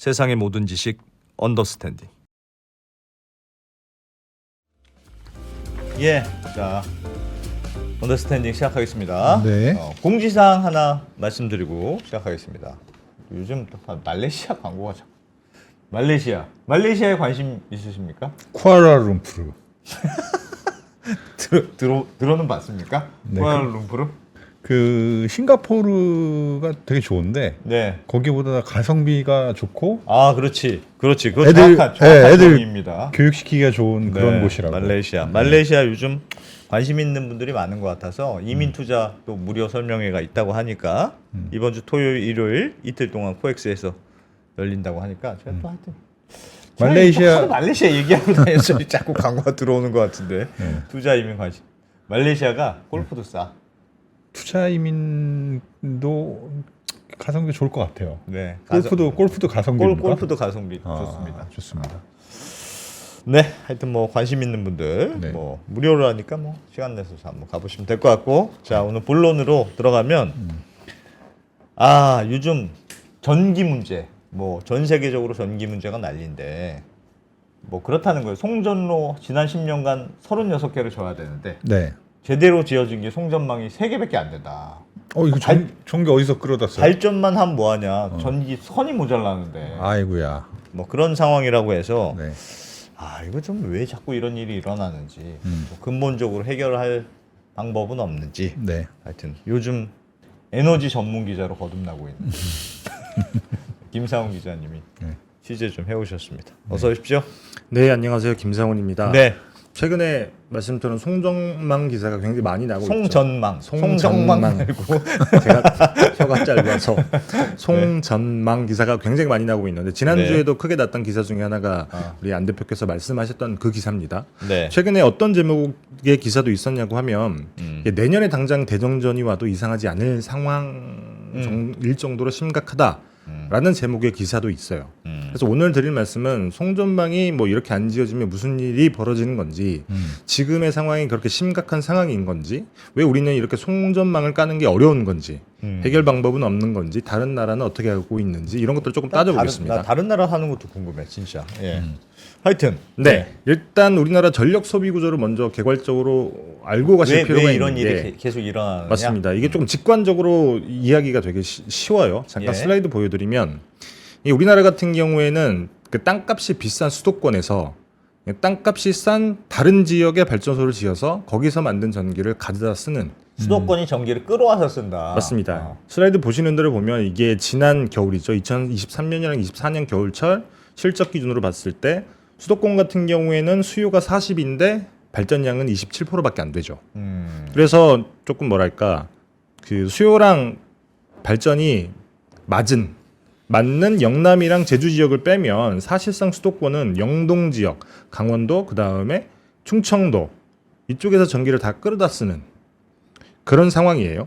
세상의 모든 지식 언더스탠딩. 예, 자 언더스탠딩 시작하겠습니다. 네. 공지사항 하나 말씀드리고 시작하겠습니다. 요즘 말레이시아 광고가 자꾸 말레이시아에 관심 있으십니까? 쿠알라룸푸르. 들어는 봤습니까? 네, 쿠알라룸푸르? 그 싱가포르가 되게 좋은데 네. 거기보다 가성비가 좋고 아, 그렇지. 그거 애들- 정확한 애들 정의입니다. 교육시키기가 좋은 그런 네, 곳이라고. 말레이시아 요즘 관심 있는 분들이 많은 것 같아서 이민 투자 또 무료 설명회가 있다고 하니까 이번 주 토요일, 일요일 이틀 동안 코엑스에서 열린다고 하니까 제가 또 하여튼 말레이시아 얘기하고 다녔어요. 자꾸 광고가 들어오는 것 같은데 투자 이민 관심. 말레이시아가 골프도 싸. 투자 이민도 가성비 좋을 것 같아요. 네, 골프도 가성비인가? 골프도 가성비 좋습니다. 좋습니다. 네, 하여튼 뭐 관심 있는 분들 네. 뭐 무료로 하니까 뭐 시간 내서 한번 가보시면 될 것 같고, 자 오늘 본론으로 들어가면 요즘 전기 문제, 뭐 전 세계적으로 전기 문제가 난리인데 뭐 그렇다는 거예요. 송전로 지난 10년간 36개를 져야 되는데 네. 제대로 지어진 게 송전망이 3개밖에 안 된다. 이거 전기 어디서 끌어다 써요? 발전만 하면 뭐하냐? 전기 선이 모자라는데 아이고야. 뭐 그런 상황이라고 해서. 네. 이거 좀 왜 자꾸 이런 일이 일어나는지 좀 근본적으로 해결할 방법은 없는지 네. 하여튼 요즘 에너지 전문 기자로 거듭나고 있는 김상훈 기자님이 네. 취재 좀 해오셨습니다. 어서 오십시오. 네, 안녕하세요. 김상훈입니다. 네, 최근에 말씀드린 송전망 기사가 굉장히 많이 나고 있죠. 송전망 말고 제가 혀가 짧아서 송전망 기사가 굉장히 많이 나고 있는데 지난주에도 크게 났던 기사 중에 하나가 우리 안 대표께서 말씀하셨던 그 기사입니다. 네. 최근에 어떤 제목의 기사도 있었냐고 하면 내년에 당장 대정전이 와도 이상하지 않을 상황일 정도로 심각하다라는 제목의 기사도 있어요. 그래서 오늘 드릴 말씀은 송전망이 뭐 이렇게 안 지어지면 무슨 일이 벌어지는 건지, 지금의 상황이 그렇게 심각한 상황인 건지, 왜 우리는 이렇게 송전망을 까는 게 어려운 건지, 해결 방법은 없는 건지, 다른 나라는 어떻게 하고 있는지 이런 것들 조금 따져보겠습니다. 다른 나라 하는 것도 궁금해, 진짜. 예. 하여튼 네, 일단 우리나라 전력 소비 구조를 먼저 개괄적으로 알고 가실 필요가 왜 이런 있는데, 일이 계속 일어나느냐? 맞습니다. 이게 조금 직관적으로 이야기가 되게 쉬워요. 잠깐 예. 슬라이드 보여드리면, 이 우리나라 같은 경우에는 그 땅값이 비싼 수도권에서 땅값이 싼 다른 지역의 발전소를 지어서 거기서 만든 전기를 가져다 쓰는. 수도권이 전기를 끌어와서 쓴다. 맞습니다. 슬라이드 보시는 대로 보면 이게 지난 겨울이죠. 2023년이랑 24년 겨울철 실적 기준으로 봤을 때 수도권 같은 경우에는 수요가 40인데 발전량은 27%밖에 안 되죠. 그래서 조금 뭐랄까, 그 수요랑 발전이 맞는 영남이랑 제주 지역을 빼면 사실상 수도권은 영동 지역, 강원도, 그 다음에 충청도 이쪽에서 전기를 다 끌어다 쓰는 그런 상황이에요.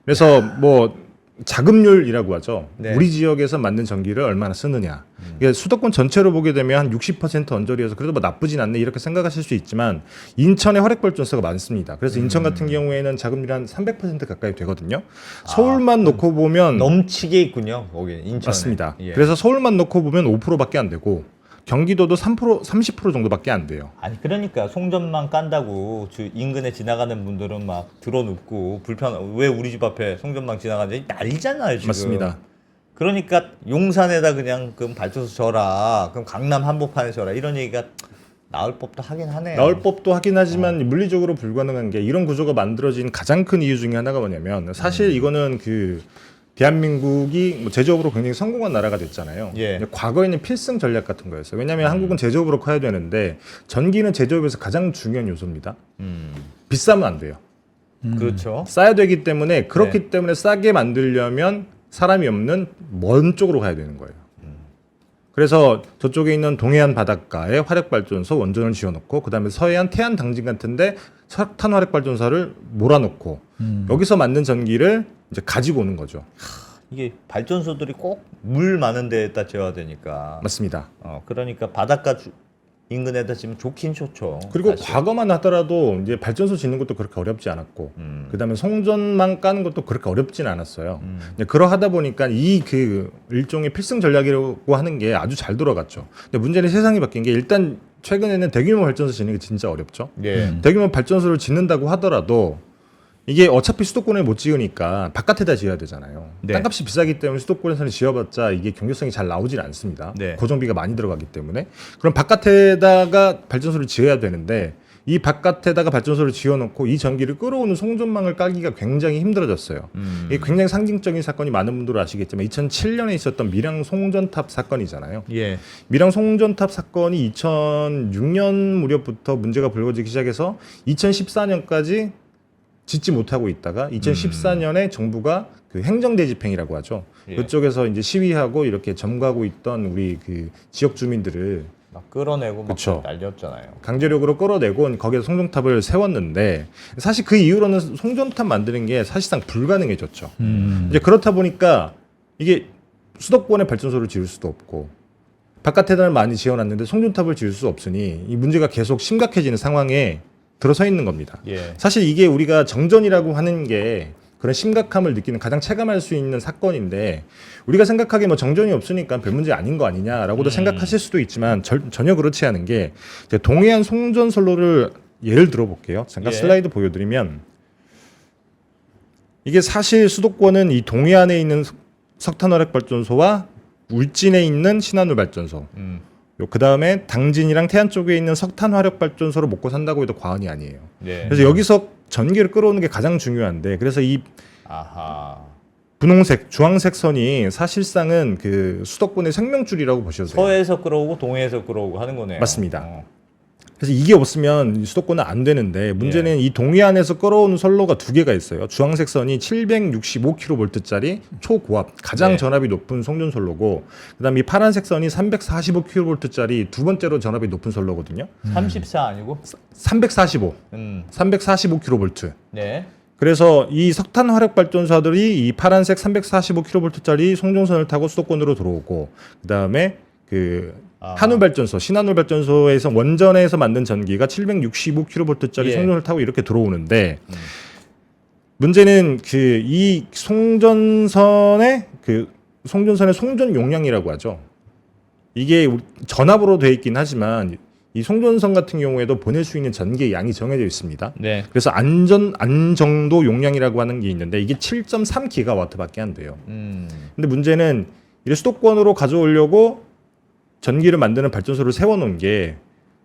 그래서 뭐 자급률이라고 하죠. 네. 우리 지역에서 만든 전기를 얼마나 쓰느냐. 이게 수도권 전체로 보게 되면 한 60% 언저리여서 그래도 뭐 나쁘진 않네 이렇게 생각하실 수 있지만 인천에 화력발전소가 많습니다. 그래서 인천 같은 경우에는 자급률이 한 300% 가까이 되거든요. 서울만 놓고 보면 넘치게 있군요. 거기 인천에. 맞습니다. 예. 그래서 서울만 놓고 보면 5%밖에 안 되고 경기도도 3%, 30% 정도밖에 안 돼요. 아니 그러니까 송전망 깐다고 인근에 지나가는 분들은 막 들어눕고 왜 우리 집 앞에 송전망 지나가는지 난리잖아요 지금. 맞습니다. 그러니까 용산에다 그냥 그럼 발전소 져라, 그럼 강남 한복판에 져라 이런 얘기가 나올 법도 하긴 하네요. 나올 법도 하긴 하지만 물리적으로 불가능한 게, 이런 구조가 만들어진 가장 큰 이유 중에 하나가 뭐냐면, 사실 이거는 그 대한민국이 뭐 제조업으로 굉장히 성공한 나라가 됐잖아요. 예. 근데 과거에는 필승 전략 같은 거였어요. 왜냐하면 한국은 제조업으로 커야 되는데 전기는 제조업에서 가장 중요한 요소입니다. 비싸면 안 돼요. 그렇죠. 싸야 되기 때문에, 그렇기 때문에 싸게 만들려면 사람이 없는 먼 쪽으로 가야 되는 거예요. 그래서 저쪽에 있는 동해안 바닷가에 화력발전소 원전을 지어놓고, 그 다음에 서해안 태안 당진 같은데 석탄 화력발전소를 몰아놓고 여기서 만든 전기를 이제 가지고 오는 거죠. 이게 발전소들이 꼭 물 많은 데에다 지어야 되니까. 맞습니다. 그러니까 바닷가 인근에다 지면 좋긴 좋죠. 그리고 사실. 과거만 하더라도 이제 발전소 짓는 것도 그렇게 어렵지 않았고, 그다음에 송전망 까는 것도 그렇게 어렵진 않았어요. 근데 그러하다 보니까 이 그 일종의 필승 전략이라고 하는 게 아주 잘 돌아갔죠. 근데 문제는 세상이 바뀐 게 일단 최근에는 대규모 발전소 짓는 게 진짜 어렵죠. 예. 대규모 발전소를 짓는다고 하더라도 이게 어차피 수도권에 못 지으니까 바깥에다 지어야 되잖아요. 네. 땅값이 비싸기 때문에 수도권에서는 지어봤자 이게 경제성이 잘 나오질 않습니다. 네. 고정비가 많이 들어가기 때문에. 그럼 바깥에다가 발전소를 지어야 되는데 이 바깥에다가 발전소를 지어놓고 이 전기를 끌어오는 송전망을 까기가 굉장히 힘들어졌어요. 이게 굉장히 상징적인 사건이 많은 분들은 아시겠지만 2007년에 있었던 밀양 송전탑 사건이잖아요. 예. 밀양 송전탑 사건이 2006년 무렵부터 문제가 불거지기 시작해서 2014년까지 짓지 못하고 있다가 2014년에 정부가 그 행정대집행이라고 하죠. 예. 그쪽에서 이제 시위하고 이렇게 점거하고 있던 우리 그 지역 주민들을 막 끌어내고 막 그쵸. 날렸잖아요. 강제력으로 끌어내고 거기서 송전탑을 세웠는데 사실 그 이후로는 송전탑 만드는 게 사실상 불가능해졌죠. 이제 그렇다 보니까 이게 수도권에 발전소를 지을 수도 없고 바깥에다 많이 지어놨는데 송전탑을 지을 수 없으니 이 문제가 계속 심각해지는 상황에 들어서 있는 겁니다. 예. 사실 이게 우리가 정전이라고 하는 게 그런 심각함을 느끼는 가장 체감할 수 있는 사건인데 우리가 생각하기에 뭐 정전이 없으니까 별 문제 아닌 거 아니냐라고도 생각하실 수도 있지만 전혀 그렇지 않은 게 이제 동해안 송전선로를 예를 들어볼게요. 잠깐 예. 슬라이드 보여드리면 이게 사실 수도권은 이 동해안에 있는 석탄화력발전소와 울진에 있는 신한울 발전소 그 다음에 당진이랑 태안 쪽에 있는 석탄 화력 발전소로 먹고 산다고 해도 과언이 아니에요. 예. 그래서 여기서 전기를 끌어오는 게 가장 중요한데 그래서 이 아하. 분홍색, 주황색 선이 사실상은 그 수도권의 생명줄이라고 보셔도 돼요. 서해에서 끌어오고 동해에서 끌어오고 하는 거네요. 맞습니다. 어. 그래서 이게 없으면 수도권은 안 되는데 문제는 이 동해안에서 끌어오는 선로가 두 개가 있어요. 주황색 선이 765kV짜리 초고압 가장 네. 전압이 높은 송전선로고 그다음에 이 파란색 선이 345kV짜리 두 번째로 전압이 높은 선로거든요. 34 아니고? 345, 345kV. 네. 그래서 이 석탄 화력 발전소들이 이 파란색 345kV짜리 송전선을 타고 수도권으로 들어오고 그다음에 그 한울 발전소, 신한울 발전소에서 원전에서 만든 전기가 765kV짜리 예. 송전을 타고 이렇게 들어오는데 문제는 그 이 송전선의 송전 용량이라고 하죠. 이게 전압으로 되어 있긴 하지만 이 송전선 같은 경우에도 보낼 수 있는 전기의 양이 정해져 있습니다. 네. 그래서 안정도 용량이라고 하는 게 있는데 이게 7.3기가와트밖에 안 돼요. 근데 문제는 이 수도권으로 가져오려고 전기를 만드는 발전소를 세워놓은 게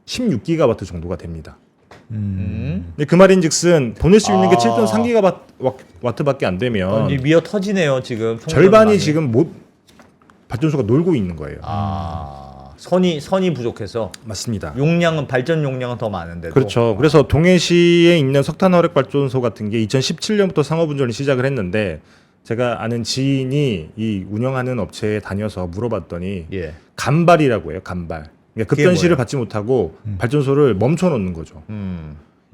16기가와트 정도가 됩니다. 근데 그 말인즉슨 보낼 수 있는 게 7.3기가와트밖에 안 되면 이제 미어 터지네요 지금. 절반이 지금 발전소가 놀고 있는 거예요. 선이 부족해서 맞습니다. 용량은 발전 용량은 더 많은데도. 그렇죠. 그래서 동해시에 있는 석탄화력 발전소 같은 게 2017년부터 상업운전을 시작을 했는데 제가 아는 지인이 이 운영하는 업체에 다녀서 물어봤더니 예. 간발이라고 해요. 간발. 그러니까 급전시를 받지 못하고 발전소를 멈춰 놓는 거죠.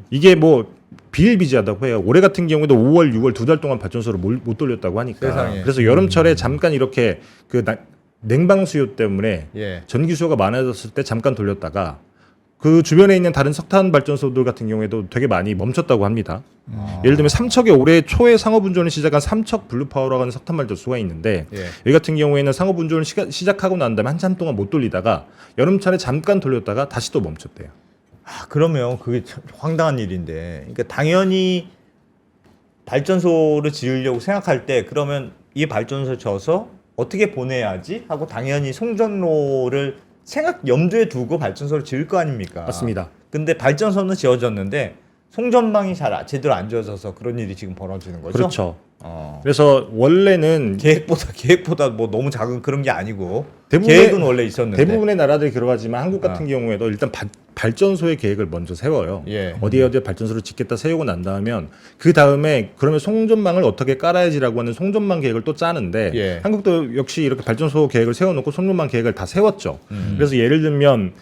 이게 뭐 비일비재하다고 해요. 올해 같은 경우에도 5월, 6월 두 달 동안 발전소를 못 돌렸다고 하니까. 세상에. 그래서 여름철에 잠깐 이렇게 그 냉방 수요 때문에 예. 전기 수요가 많아졌을 때 잠깐 돌렸다가 그 주변에 있는 다른 석탄 발전소들 같은 경우에도 되게 많이 멈췄다고 합니다. 예를 들면 삼척에 올해 초에 상업운전을 시작한 삼척 블루파워라고 하는 석탄 발전소가 있는데 예. 여기 같은 경우에는 상업운전을 시작하고 난 다음에 한참 동안 못 돌리다가 여름철에 잠깐 돌렸다가 다시 또 멈췄대요. 그러면 그게 참 황당한 일인데, 그러니까 당연히 발전소를 지으려고 생각할 때 그러면 이 발전소 져서 어떻게 보내야지 하고 당연히 송전로를 염두에 두고 발전소를 지을 거 아닙니까? 맞습니다. 근데 발전소는 지어졌는데 송전망이 제대로 안 지어져서 그런 일이 지금 벌어지는 거죠? 그렇죠. 그래서 원래는 계획보다 뭐 너무 작은 그런 게 아니고 대부분의- 계획은 원래 있었는데. 대부분의 나라들이 그러하지만 한국 같은 경우에도 일단 발전소의 계획을 먼저 세워요. 예. 어디에 발전소를 짓겠다 세우고 난 다음에 그 다음에 그러면 송전망을 어떻게 깔아야지라고 하는 송전망 계획을 또 짜는데 예. 한국도 역시 이렇게 발전소 계획을 세워놓고 송전망 계획을 다 세웠죠. 그래서 예를 들면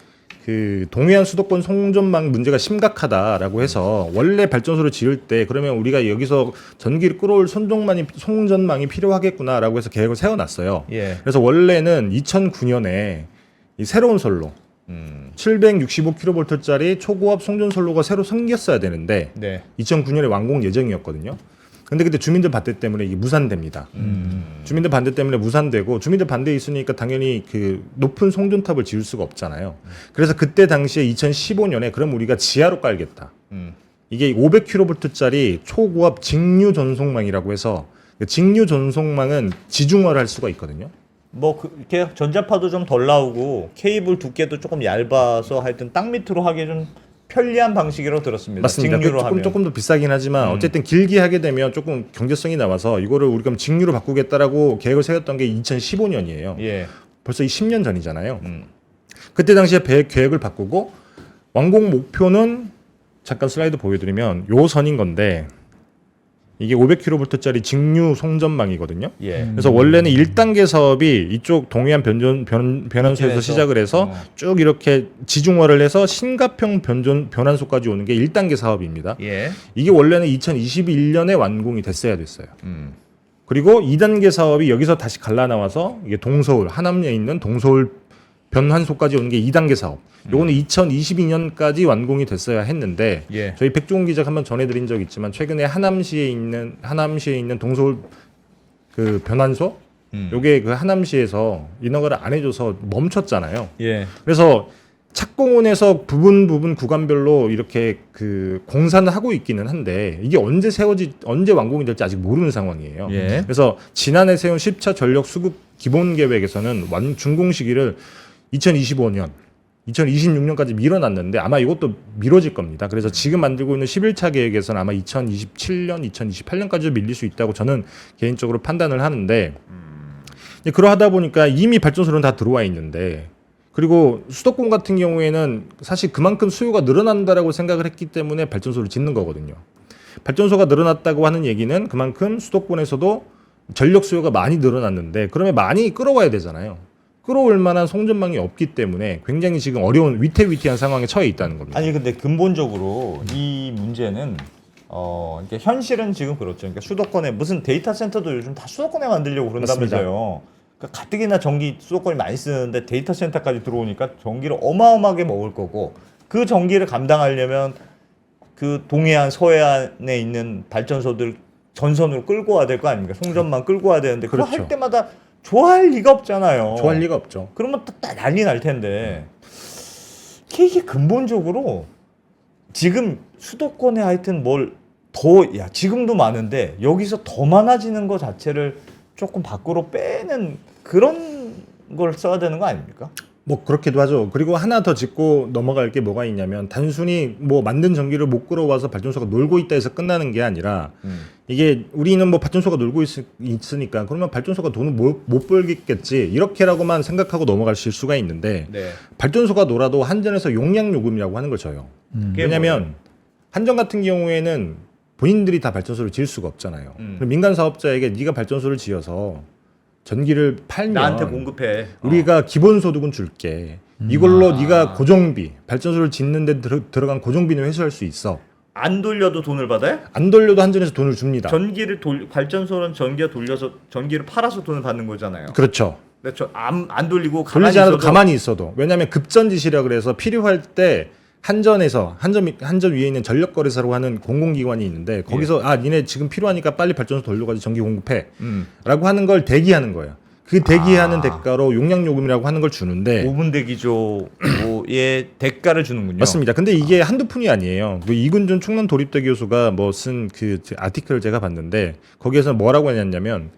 그 동해안 수도권 송전망 문제가 심각하다라고 해서 원래 발전소를 지을 때 그러면 우리가 여기서 전기를 끌어올 송전망이 필요하겠구나라고 해서 계획을 세워놨어요. 예. 그래서 원래는 2009년에 이 새로운 선로 765kV짜리 초고압 송전선로가 새로 생겼어야 되는데 네. 2009년에 완공 예정이었거든요. 근데 그때 주민들 반대 때문에 이게 무산됩니다. 주민들 반대 때문에 무산되고 주민들 반대에 있으니까 당연히 그 높은 송전탑을 지을 수가 없잖아요. 그래서 그때 당시에 2015년에 그럼 우리가 지하로 깔겠다. 이게 500kV짜리 초고압 직류 전송망이라고 해서 직류 전송망은 지중화를 할 수가 있거든요. 뭐 이렇게 전자파도 좀 덜 나오고 케이블 두께도 조금 얇아서 하여튼 땅 밑으로 하기 좀 편리한 방식이라고 들었습니다. 맞습니다. 직류로 하면. 조금 더 비싸긴 하지만 어쨌든 길게 하게 되면 조금 경제성이 나와서 이거를 우리가 직류로 바꾸겠다라고 계획을 세웠던 게 2015년이에요. 예. 벌써 10년 전이잖아요. 그때 당시에 계획을 바꾸고 완공 목표는 잠깐 슬라이드 보여드리면 요 선인 건데 이게 500kV짜리 직류 송전망이거든요. 예. 그래서 원래는 1단계 사업이 이쪽 동해안 변환소에서 시작을 해서 쭉 이렇게 지중화를 해서 신가평 변환소까지 오는 게 1단계 사업입니다. 예. 이게 원래는 2021년에 완공이 됐어야 됐어요. 그리고 2단계 사업이 여기서 다시 갈라 나와서 이게 동서울 하남에 있는 동서울 변환소까지 오는 게 2단계 사업. 요거는 2022년까지 완공이 됐어야 했는데 예. 저희 백종원 기자가 한번 전해드린 적 있지만 최근에 하남시에 있는 동서울 그 변환소 요게 그 하남시에서 인허가를 안 해줘서 멈췄잖아요. 예. 그래서 착공원에서 부분 구간별로 이렇게 그 공사는 하고 있기는 한데 이게 언제 완공이 될지 아직 모르는 상황이에요. 예. 그래서 지난해 세운 10차 전력 수급 기본 계획에서는 준공 시기를 2025년, 2026년까지 밀어놨는데 아마 이것도 미뤄질 겁니다. 그래서 지금 만들고 있는 11차 계획에서는 아마 2027년, 2028년까지도 밀릴 수 있다고 저는 개인적으로 판단을 하는데 그러하다 보니까 이미 발전소는 다 들어와 있는데 그리고 수도권 같은 경우에는 사실 그만큼 수요가 늘어난다라고 생각을 했기 때문에 발전소를 짓는 거거든요. 발전소가 늘어났다고 하는 얘기는 그만큼 수도권에서도 전력 수요가 많이 늘어났는데 그러면 많이 끌어와야 되잖아요. 끌어올 만한 송전망이 없기 때문에 굉장히 지금 어려운 위태위태한 상황에 처해 있다는 겁니다. 아니 근데 근본적으로 이 문제는 그러니까 현실은 지금 그렇죠. 그러니까 수도권에 무슨 데이터 센터도 요즘 다 수도권에 만들려고 그런다면서요. 그러니까 가뜩이나 전기 수도권이 많이 쓰는데 데이터 센터까지 들어오니까 전기를 어마어마하게 먹을 거고 그 전기를 감당하려면 그 동해안 서해안에 있는 발전소들 전선으로 끌고 와야 될 거 아닙니까? 송전망 끌고 와야 되는데 그거 그렇죠. 할 때마다 좋아할 리가 없잖아요. 좋아할 리가 없죠. 그러면 또 난리 날 텐데 이게 근본적으로 지금 수도권에 하여튼 지금도 많은데 여기서 더 많아지는 것 자체를 조금 밖으로 빼는 그런 걸 써야 되는 거 아닙니까? 뭐 그렇기도 하죠. 그리고 하나 더 짚고 넘어갈 게 뭐가 있냐면 단순히 뭐 만든 전기를 못 끌어와서 발전소가 놀고 있다 해서 끝나는 게 아니라 이게 우리는 뭐 발전소가 놀고 있으니까 그러면 발전소가 돈을 못 벌겠지 이렇게라고만 생각하고 넘어가실 수가 있는데 네. 발전소가 놀아도 한전에서 용량 요금이라고 하는 걸 줘요. 왜냐하면 한전 같은 경우에는 본인들이 다 발전소를 지을 수가 없잖아요. 그럼 민간 사업자에게 네가 발전소를 지어서 전기를 팔면 나한테 공급해. 우리가 기본소득은 줄게. 이걸로 네가 고정비, 발전소를 짓는데 들어간 고정비는 회수할 수 있어. 안 돌려도 돈을 받아요? 안 돌려도 한전에서 돈을 줍니다. 발전소는 전기가 돌려서 전기를 팔아서 돈을 받는 거잖아요. 그렇죠. 근데 안 돌리고 가만히 돌리지 않아도 있어도 가만히 있어도. 왜냐하면 급전지시라 그래서 필요할 때 한전 위에 있는 전력거래사라고 하는 공공기관이 있는데 거기서 니네 지금 필요하니까 빨리 발전소 돌려가지고 전기 공급해 라고 하는 걸 대기하는 거예요. 그 대기하는 대가로 용량요금이라고 하는 걸 주는데 5분 대기조의 대가를 주는군요. 맞습니다. 근데 이게 한두 푼이 아니에요. 그 이근준 충남도립대 교수가 뭐 쓴 그 아티클을 제가 봤는데 거기에서 뭐라고 했냐면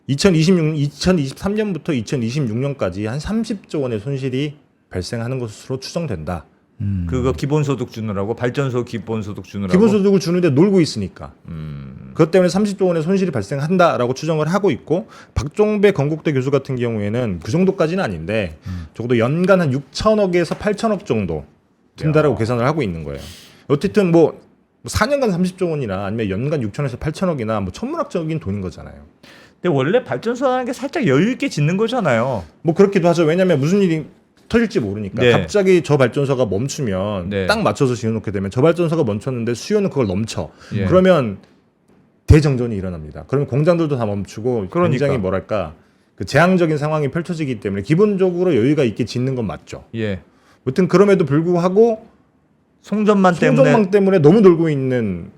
2023년부터 2026년까지 한 30조 원의 손실이 발생하는 것으로 추정된다. 그거 기본소득 주느라고 발전소 기본소득 주느라고 기본소득을 주는데 놀고 있으니까. 그것 때문에 30조 원의 손실이 발생한다라고 추정을 하고 있고 박종배 건국대 교수 같은 경우에는 그 정도까지는 아닌데 적어도 연간 한 6천억에서 8천억 정도 든다라고 계산을 하고 있는 거예요. 어쨌든 뭐 4년간 30조 원이나 아니면 연간 6천에서 8천억이나 뭐 천문학적인 돈인 거잖아요. 근데 원래 발전소라는 게 살짝 여유 있게 짓는 거잖아요. 뭐 그렇기도 하죠. 왜냐하면 무슨 일이 터질지 모르니까. 네. 갑자기 저 발전소가 멈추면 네. 딱 맞춰서 지어놓게 되면 저 발전소가 멈췄는데 수요는 그걸 넘쳐. 예. 그러면 대정전이 일어납니다. 그러면 공장들도 다 멈추고 그러니까. 굉장히 뭐랄까 그 재앙적인 상황이 펼쳐지기 때문에 기본적으로 여유가 있게 짓는 건 맞죠. 예. 여튼 그럼에도 불구하고 송전망 때문에 송전망 때문에 너무 돌고 있는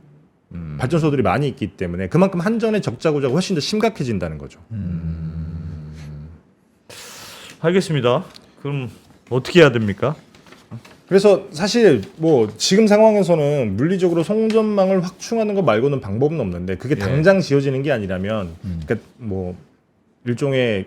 발전소들이 많이 있기 때문에 그만큼 한전의 적자 구조가 훨씬 더 심각해진다는 거죠. 알겠습니다. 그럼 어떻게 해야 됩니까? 그래서 사실 뭐 지금 상황에서는 물리적으로 송전망을 확충하는 것 말고는 방법은 없는데 그게 예. 당장 지어지는 게 아니라면 그러니까 뭐 일종의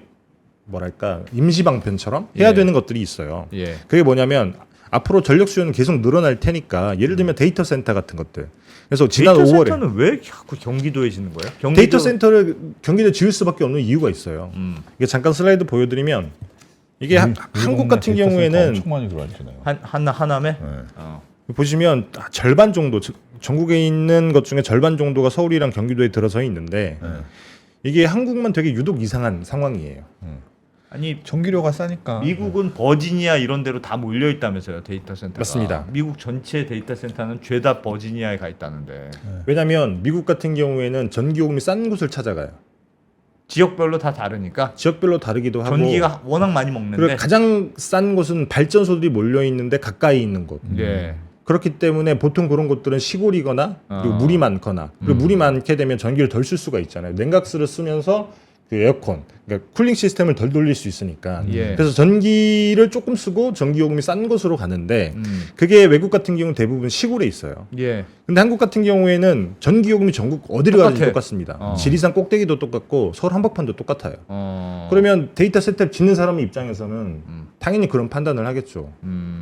뭐랄까 임시 방편처럼 해야 예. 되는 것들이 있어요. 예. 그게 뭐냐면 앞으로 전력 수요는 계속 늘어날 테니까 예를 들면 데이터 센터 같은 것들. 그래서 지난 데이터 5월에 센터는 왜 자꾸 경기도에 짓는 거예요? 데이터 센터를 경기도에 지을 수밖에 없는 이유가 있어요. 이게 잠깐 슬라이드 보여드리면 이게 한국 같은 경우에는 엄청 많이 들어왔잖아요. 하남에 네. 보시면 절반 정도 전국에 있는 것 중에 절반 정도가 서울이랑 경기도에 들어서 있는데 네. 이게 한국만 되게 유독 이상한 상황이에요. 아니 전기료가 싸니까. 미국은 버지니아 이런 데로 다 몰려 있다면서요 데이터 센터가. 맞습니다. 미국 전체 데이터 센터는 죄다 버지니아에 가 있다는데 왜냐하면 미국 같은 경우에는 전기요금이 싼 곳을 찾아가요. 지역별로 다 다르니까 지역별로 다르기도 하고 전기가 워낙 많이 먹는데. 그리고 가장 싼 곳은 발전소들이 몰려 있는데 가까이 있는 곳. 예. 그렇기 때문에 보통 그런 곳들은 시골이거나 그리고 물이 많거나 그리고 물이 많게 되면 전기를 덜 쓸 수가 있잖아요. 냉각수를 쓰면서 그 에어컨, 그러니까 쿨링 시스템을 덜 돌릴 수 있으니까. 예. 그래서 전기를 조금 쓰고 전기 요금이 싼 곳으로 가는데 그게 외국 같은 경우는 대부분 시골에 있어요. 예. 근데 한국 같은 경우에는 전기 요금이 전국 어디를 가든지 똑같아. 똑같습니다. 지리산 꼭대기도 똑같고 서울 한복판도 똑같아요. 어. 그러면 데이터 센터를 짓는 사람 입장에서는 당연히 그런 판단을 하겠죠.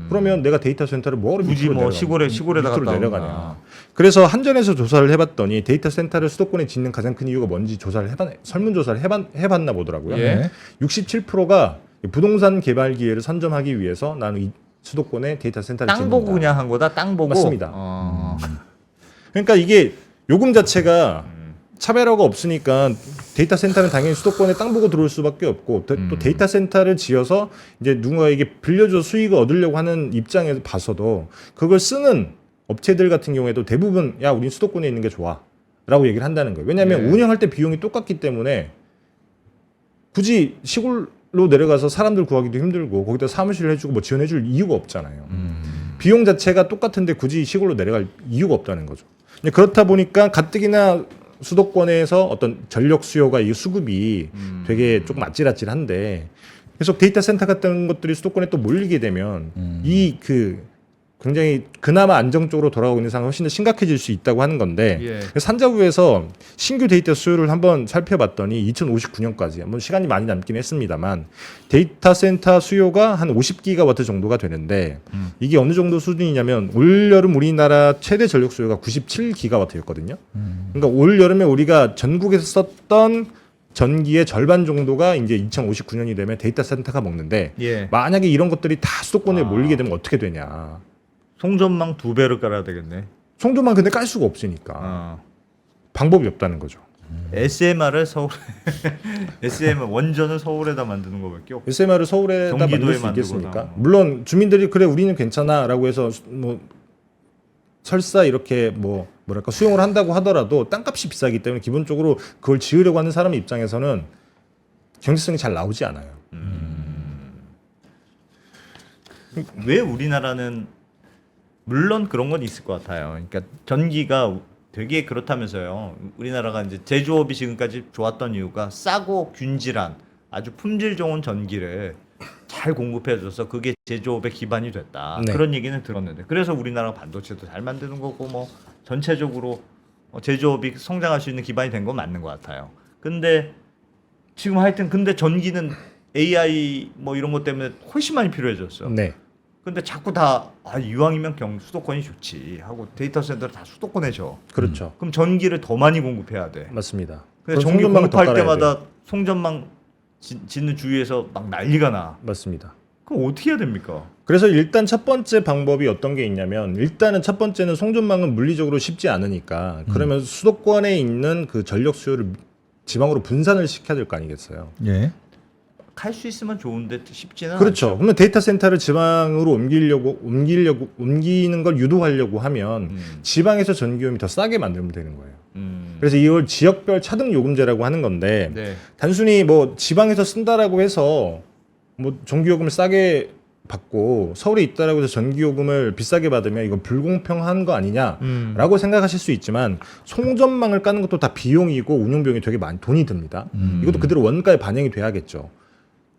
그러면 내가 데이터 센터를 뭐하러 굳이 밑으로 뭐 내려가냐. 시골에다가 밑으로 갖다 내려가냐. 놓나. 그래서 한전에서 조사를 해봤더니 데이터 센터를 수도권에 짓는 가장 큰 이유가 뭔지 설문조사를 해봤나 보더라고요. 예. 67%가 부동산 개발 기회를 선점하기 위해서 나는 이 수도권에 데이터 센터를 땅 짓는다. 보고 그냥 한 거다. 땅 보고. 맞습니다. 어. 그러니까 이게 요금 자체가 차별화가 없으니까 데이터 센터는 당연히 수도권에 땅 보고 들어올 수밖에 없고 또 데이터 센터를 지어서 이제 누군가에게 빌려줘 수익을 얻으려고 하는 입장에서 봐서도 그걸 쓰는 업체들 같은 경우에도 대부분 야 우린 수도권에 있는 게 좋아라고 얘기를 한다는 거예요. 왜냐하면 예. 운영할 때 비용이 똑같기 때문에 굳이 시골로 내려가서 사람들 구하기도 힘들고 거기다 사무실을 해주고 뭐 지원해줄 이유가 없잖아요. 비용 자체가 똑같은데 굳이 시골로 내려갈 이유가 없다는 거죠. 근데 그렇다 보니까 가뜩이나 수도권에서 어떤 전력 수요가 이 수급이 되게 조금 아찔아찔한데 계속 데이터 센터 같은 것들이 수도권에 또 몰리게 되면 이 그 굉장히 그나마 안정적으로 돌아가고 있는 상황이 훨씬 더 심각해질 수 있다고 하는 건데 예. 산자부에서 신규 데이터 수요를 한번 살펴봤더니 2059년까지 한번 시간이 많이 남긴 했습니다만 데이터 센터 수요가 한 50기가와트 정도가 되는데 이게 어느 정도 수준이냐면 올 여름 우리나라 최대 전력 수요가 97기가와트였거든요. 그러니까 올 여름에 우리가 전국에서 썼던 전기의 절반 정도가 이제 2059년이 되면 데이터 센터가 먹는데 예. 만약에 이런 것들이 다 수도권에 몰리게 되면 어떻게 되냐. 송전망 2배로 깔아야 되겠네. 송도만 근데 깔 수가 없으니까 어. 방법이 없다는 거죠. SMR을 서울 SMR 원전을 서울에다 만드는 거밖에 없고. SMR을 서울에다 경기도에 만들 수 만들거나 있겠습니까? 뭐. 물론 주민들이 그래 우리는 괜찮아라고 해서 뭐 설사 이렇게 뭐 뭐랄까 수용을 한다고 하더라도 땅값이 비싸기 때문에 기본적으로 그걸 지으려고 하는 사람 입장에서는 경제성이 잘 나오지 않아요. 왜 우리나라는 물론 그런 건 있을 것 같아요. 그러니까 전기가 되게 그렇다면서요. 우리나라가 이제 제조업이 지금까지 좋았던 이유가 싸고 균질한 아주 품질 좋은 전기를 잘 공급해줘서 그게 제조업의 기반이 됐다. 네. 그런 얘기는 들었는데 그래서 우리나라가 반도체도 잘 만드는 거고 뭐 전체적으로 제조업이 성장할 수 있는 기반이 된 건 맞는 것 같아요. 근데 지금 하여튼 근데 전기는 AI 뭐 이런 것 때문에 훨씬 많이 필요해졌어. 네. 근데 자꾸 다 이왕이면 수도권이 좋지 하고 데이터 센터를 다 수도권에 줘. 그렇죠. 그럼 전기를 더 많이 공급해야 돼. 맞습니다. 근데 그럼 전기 송전망을 더 공급할 깔아야 때마다 송전망 짓는 주위에서 막 난리가 나. 맞습니다. 그럼 어떻게 해야 됩니까? 그래서 일단 첫 번째 방법이 어떤 게 있냐면 일단은 첫 번째는 송전망은 물리적으로 쉽지 않으니까 그러면 수도권에 있는 그 전력 수요를 지방으로 분산을 시켜야 될 거 아니겠어요. 예. 할 수 있으면 좋은데 쉽지는 그렇죠. 않죠. 그러면 데이터 센터를 지방으로 옮기는 걸 유도하려고 하면 지방에서 전기요금이 더 싸게 만들면 되는 거예요. 그래서 이걸 지역별 차등 요금제라고 하는 건데 네. 단순히 뭐 지방에서 쓴다라고 해서 뭐 전기요금을 싸게 받고 서울에 있다라고 해서 전기요금을 비싸게 받으면 이건 불공평한 거 아니냐라고 생각하실 수 있지만 송전망을 까는 것도 다 비용이고 운영비용이 되게 많이 돈이 듭니다. 이것도 그대로 원가에 반영이 돼야겠죠.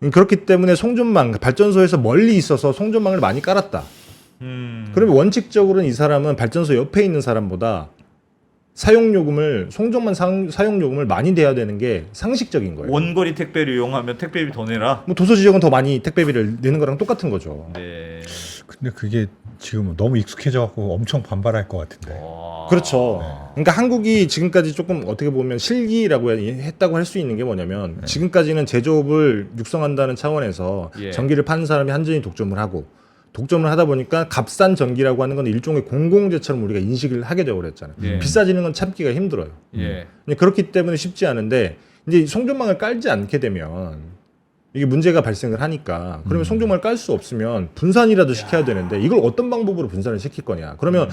그렇기 때문에 송전망 발전소에서 멀리 있어서 송전망을 많이 깔았다. 그러면 원칙적으로는 이 사람은 발전소 옆에 있는 사람보다 사용요금을 송전망 사용요금을 많이 내야 되는 게 상식적인 거예요. 원거리 택배를 이용하면 택배비 더 내라. 뭐 도서 지역은 더 많이 택배비를 내는 거랑 똑같은 거죠. 네. 근데 그게 지금 너무 익숙해져 갖고 엄청 반발할 것 같은데. 와. 그렇죠. 그러니까 한국이 지금까지 조금 어떻게 보면 실기라고 했다고 할 수 있는 게 뭐냐면 지금까지는 제조업을 육성한다는 차원에서 예. 전기를 파는 사람이 한전이 독점을 하고 독점을 하다 보니까 값싼 전기라고 하는 건 일종의 공공재처럼 우리가 인식을 하게 되고 그랬잖아요. 예. 비싸지는 건 참기가 힘들어요. 예. 그렇기 때문에 쉽지 않은데 이제 송전망을 깔지 않게 되면 이게 문제가 발생을 하니까 그러면 송전망을 깔 수 없으면 분산이라도 시켜야 되는데 이걸 어떤 방법으로 분산을 시킬 거냐? 그러면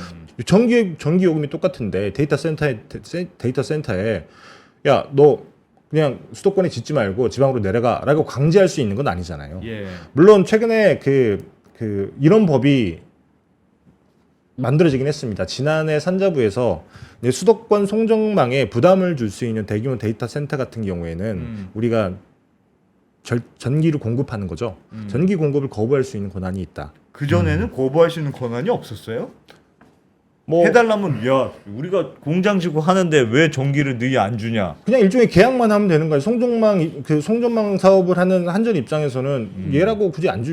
전기 요금이 똑같은데 데이터 센터에 야 너 그냥 수도권에 짓지 말고 지방으로 내려가라고 강제할 수 있는 건 아니잖아요. 예. 물론 최근에 이런 법이 만들어지긴 했습니다. 지난해 산자부에서 이제 수도권 송전망에 부담을 줄 수 있는 대규모 데이터 센터 같은 경우에는 우리가 전기를 공급하는 거죠. 전기 공급을 거부할 수 있는 권한이 있다. 그 전에는 거부할 수 있는 권한이 없었어요? 뭐 해달라면 야 우리가 공장 지고 하는데 왜 전기를 너희 안 주냐? 그냥 일종의 계약만 하면 되는 거예요. 송전망 사업을 하는 한전 입장에서는 얘라고 굳이 안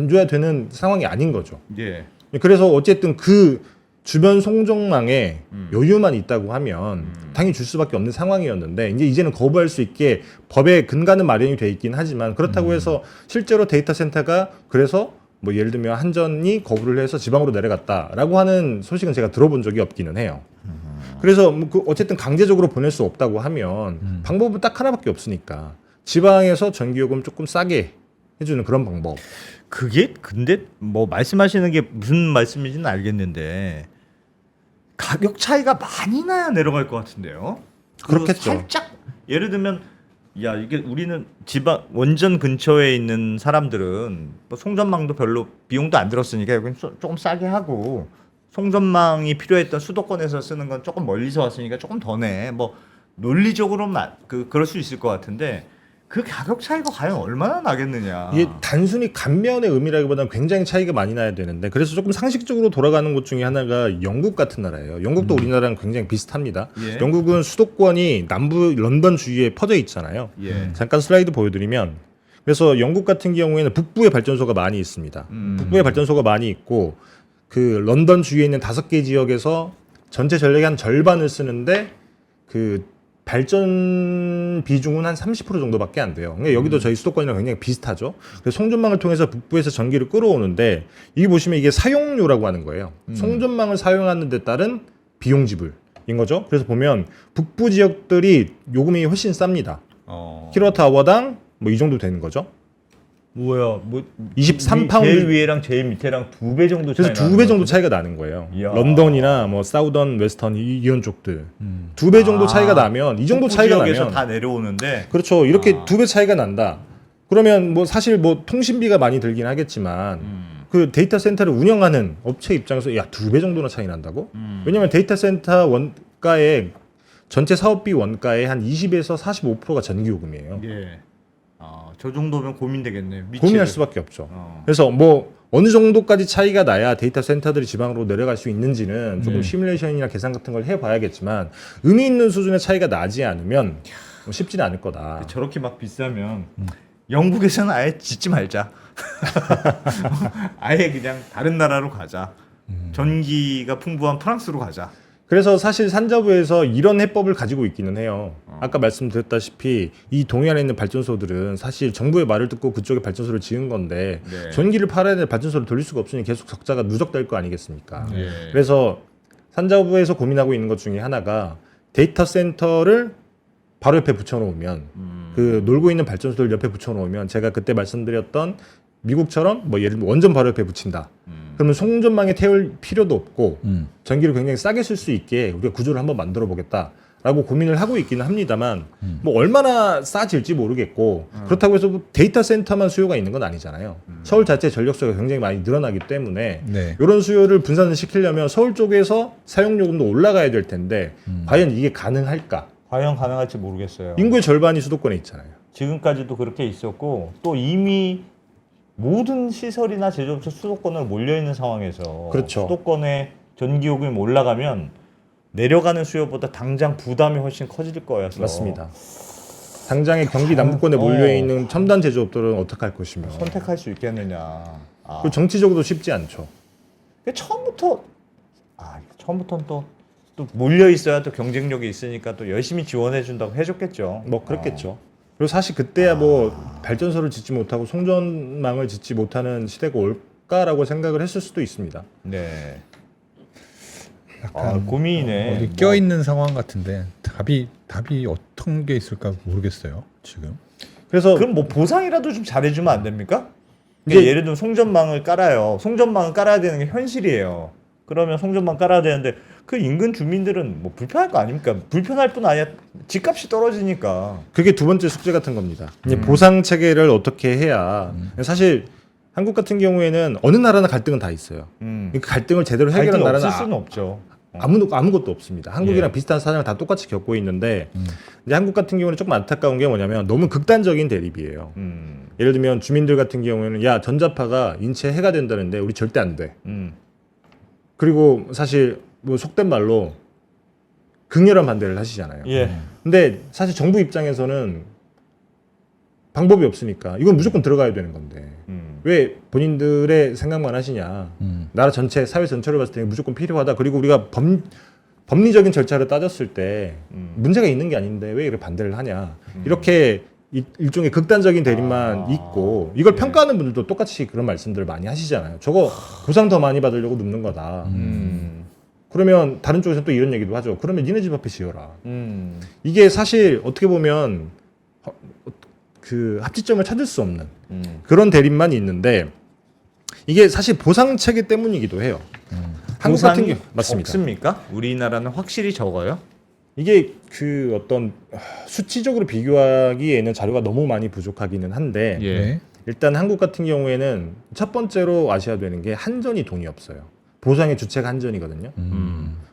줘야 되는 상황이 아닌 거죠. 예. 그래서 어쨌든 그 주변 송전망에 여유만 있다고 하면 당연히 줄 수밖에 없는 상황이었는데 이제는 거부할 수 있게 법에 근간은 마련이 돼 있긴 하지만 그렇다고 해서 실제로 데이터 센터가 그래서 뭐 예를 들면 한전이 거부를 해서 지방으로 내려갔다라고 하는 소식은 제가 들어본 적이 없기는 해요. 그래서 뭐 어쨌든 강제적으로 보낼 수 없다고 하면 방법은 딱 하나밖에 없으니까 지방에서 전기요금 조금 싸게 해주는 그런 방법. 그게 근데 뭐 말씀하시는 게 무슨 말씀인지는 알겠는데 가격 차이가 많이 나야 내려갈 것 같은데요. 그렇겠죠. 살짝 예를 들면 야 이게 우리는 지방 원전 근처에 있는 사람들은 뭐 송전망도 별로 비용도 안 들었으니까 여기 조금 싸게 하고 송전망이 필요했던 수도권에서 쓰는 건 조금 멀리서 왔으니까 조금 더 내. 뭐 논리적으로는 그럴 수 있을 것 같은데 그 가격 차이가 과연 얼마나 나겠느냐. 이게 단순히 간면의 의미라기보다는 굉장히 차이가 많이 나야 되는데 그래서 조금 상식적으로 돌아가는 것 중에 하나가 영국 같은 나라예요. 영국도 우리나라랑 굉장히 비슷합니다. 예. 영국은 수도권이 남부 런던 주위에 퍼져 있잖아요. 예. 잠깐 슬라이드 보여드리면 그래서 영국 같은 경우에는 북부에 발전소가 많이 있습니다. 북부에 발전소가 많이 있고 그 런던 주위에 있는 5개 지역에서 전체 전력의 한 절반을 쓰는데 그 발전 비중은 한 30% 정도밖에 안 돼요. 그러니까 여기도 저희 수도권이랑 굉장히 비슷하죠. 그래서 송전망을 통해서 북부에서 전기를 끌어오는데 이게 보시면 이게 사용료라고 하는 거예요. 송전망을 사용하는 데 따른 비용 지불인 거죠. 그래서 보면 북부 지역들이 요금이 훨씬 쌉니다. 킬로와트아워당 뭐 이 정도 되는 거죠. 뭐야 뭐 23파운드. 제일 위에랑 제일 밑에랑 2배 정도 차이. 그래서 2배 정도 차이가 나는 거예요. 이야. 런던이나 뭐 사우던, 웨스턴 이런 쪽들 2배 정도 차이가 나면 이 정도 차이가 지역에서 나면 다 내려오는데 그렇죠. 이렇게 2배 차이가 난다. 그러면 뭐 사실 뭐 통신비가 많이 들긴 하겠지만 그 데이터 센터를 운영하는 업체 입장에서 야 2배 정도나 차이 난다고? 왜냐면 데이터 센터 원가의 전체 사업비 원가의 한 20에서 45%가 전기요금이에요. 예. 저 정도면 고민되겠네. 고민할 수밖에 없죠. 그래서 뭐 어느 정도까지 차이가 나야 데이터 센터들이 지방으로 내려갈 수 있는지는 조금 시뮬레이션이나 계산 같은 걸 해봐야겠지만 의미 있는 수준의 차이가 나지 않으면 뭐 쉽지는 않을 거다. 저렇게 막 비싸면 영국에서는 아예 짓지 말자. 아예 그냥 다른 나라로 가자. 전기가 풍부한 프랑스로 가자. 그래서 사실 산자부에서 이런 해법을 가지고 있기는 해요. 아까 말씀드렸다시피 이 동해안에 있는 발전소들은 사실 정부의 말을 듣고 그쪽에 발전소를 지은 건데 네. 전기를 팔아야 될 발전소를 돌릴 수가 없으니 계속 적자가 누적될 거 아니겠습니까? 네. 그래서 산자부에서 고민하고 있는 것 중에 하나가 데이터 센터를 바로 옆에 붙여놓으면 그 놀고 있는 발전소들 옆에 붙여놓으면 제가 그때 말씀드렸던 미국처럼 뭐 예를 들면 원전 바로 옆에 붙인다. 그러면 송전망에 태울 필요도 없고 전기를 굉장히 싸게 쓸 수 있게 우리가 구조를 한번 만들어 보겠다. 라고 고민을 하고 있기는 합니다만 뭐 얼마나 싸질지 모르겠고 그렇다고 해서 뭐 데이터 센터만 수요가 있는 건 아니잖아요. 서울 자체 전력 수요가 굉장히 많이 늘어나기 때문에 네. 이런 수요를 분산을 시키려면 서울 쪽에서 사용 요금도 올라가야 될 텐데 과연 이게 가능할까? 과연 가능할지 모르겠어요. 인구의 절반이 수도권에 있잖아요. 지금까지도 그렇게 있었고 또 이미 모든 시설이나 제조업체 수도권으로 몰려 있는 상황에서 그렇죠. 수도권에 전기요금이 올라가면 내려가는 수요보다 당장 부담이 훨씬 커질 거여서 맞습니다. 당장에 경기 남부권에 몰려 있는 첨단 제조업들은 어떻게 할 것이며 선택할 수 있겠느냐. 그리고 정치적으로도 쉽지 않죠. 처음부터는 또 몰려 있어야 또 경쟁력이 있으니까 또 열심히 지원해 준다고 해줬겠죠. 뭐 그렇겠죠. 그리고 사실 그때야 뭐 발전소를 짓지 못하고 송전망을 짓지 못하는 시대가 올까라고 생각을 했을 수도 있습니다. 네. 약간 고민이네. 어디 껴 있는 상황 같은데 답이 어떤 게 있을까 모르겠어요 지금. 그래서 그럼 뭐 보상이라도 좀 잘해주면 안 됩니까? 그러니까 예를 들면 송전망을 깔아요. 송전망을 깔아야 되는 게 현실이에요. 그러면 송전망 깔아야 되는데 그 인근 주민들은 뭐 불편할 거 아닙니까? 불편할 뿐 아니라 집값이 떨어지니까. 그게 두 번째 숙제 같은 겁니다. 이제 보상 체계를 어떻게 해야 사실 한국 같은 경우에는 어느 나라나 갈등은 다 있어요. 그 갈등을 제대로 해결한 나라는 없을 수는 없죠. 아무것도 없습니다. 한국이랑 예. 비슷한 사정을 다 똑같이 겪고 있는데 이제 한국 같은 경우는 조금 안타까운 게 뭐냐면 너무 극단적인 대립이에요. 예를 들면 주민들 같은 경우에는 야 전자파가 인체에 해가 된다는데 우리 절대 안 돼. 그리고 사실 뭐 속된 말로 극렬한 반대를 하시잖아요. 예. 근데 사실 정부 입장에서는 방법이 없으니까 이건 무조건 들어가야 되는 건데 왜 본인들의 생각만 하시냐. 나라 전체 사회 전체를 봤을 때 무조건 필요하다. 그리고 우리가 법리적인 절차를 따졌을 때 문제가 있는 게 아닌데 왜 이렇게 반대를 하냐. 이렇게 일종의 극단적인 대립만 있고 이걸 평가하는 분들도 똑같이 그런 말씀들을 많이 하시잖아요. 저거 보상 더 많이 받으려고 눕는 거다. 그러면 다른 쪽에서 또 이런 얘기도 하죠. 그러면 니네 집 앞에 지어라. 이게 사실 어떻게 보면 그 합치점을 찾을 수 없는 그런 대립만 있는데 이게 사실 보상 체계 때문이기도 해요. 한국 같은 경우 맞습니다. 없습니까? 우리나라는 확실히 적어요. 이게 그 어떤 수치적으로 비교하기에는 자료가 너무 많이 부족하기는 한데 예. 네. 일단 한국 같은 경우에는 첫 번째로 아셔야 되는 게 한전이 돈이 없어요. 보상의 주체가 한전이거든요.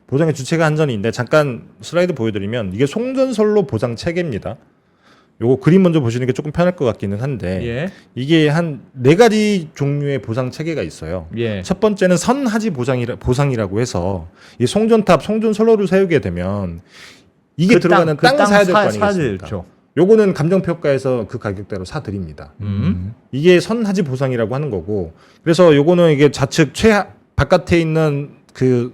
보상의 주체가 한전인데 잠깐 슬라이드 보여드리면 이게 송전선로 보상 체계입니다. 요거 그림 먼저 보시는 게 조금 편할 것 같기는 한데 예. 이게 한 4가지 종류의 보상 체계가 있어요. 예. 첫 번째는 선하지 보상이라고 해서 이 송전탑, 송전선로를 세우게 되면 이게 들어가는 땅 사야 될 거 아니겠습니까? 요거는 감정평가에서 그 가격대로 사드립니다. 이게 선하지 보상이라고 하는 거고 그래서 요거는 이게 좌측 바깥에 있는 그